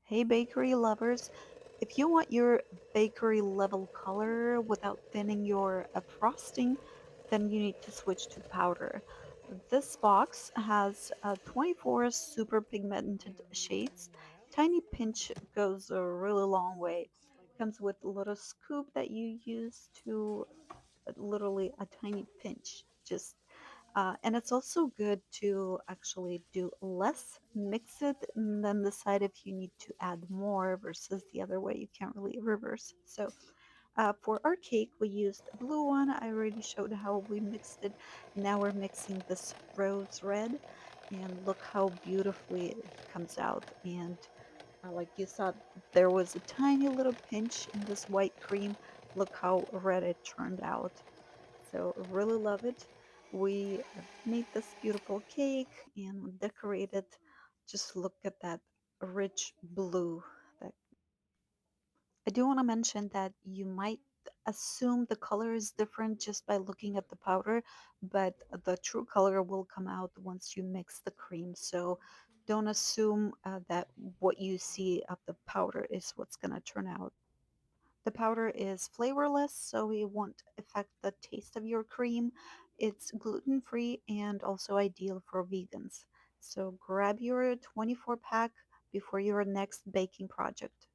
Hey, bakery lovers. If you want your bakery level color without thinning your frosting, then you need to switch to powder. This box has 24 super pigmented shades. Tiny pinch goes a really long way. Comes with a little scoop that you use to literally a tiny pinch. Just and it's also good to actually do less, mix it, and then decide if you need to add more versus the other way. You can't really reverse. So for our cake, we used blue one. I already showed how we mixed it. Now we're mixing this rose red, and look how beautifully it comes out. And like you saw, there was a tiny little pinch in this white cream. Look how red it turned out. So really love it. We made this beautiful cake and decorated. Just look at that rich blue. That I do want to mention that you might assume the color is different just by looking at the powder, but the true color will come out once you mix the cream. So don't assume that what you see of the powder is what's going to turn out. The powder is flavorless, so it won't affect the taste of your cream. It's gluten free and also ideal for vegans. So grab your 24 pack before your next baking project.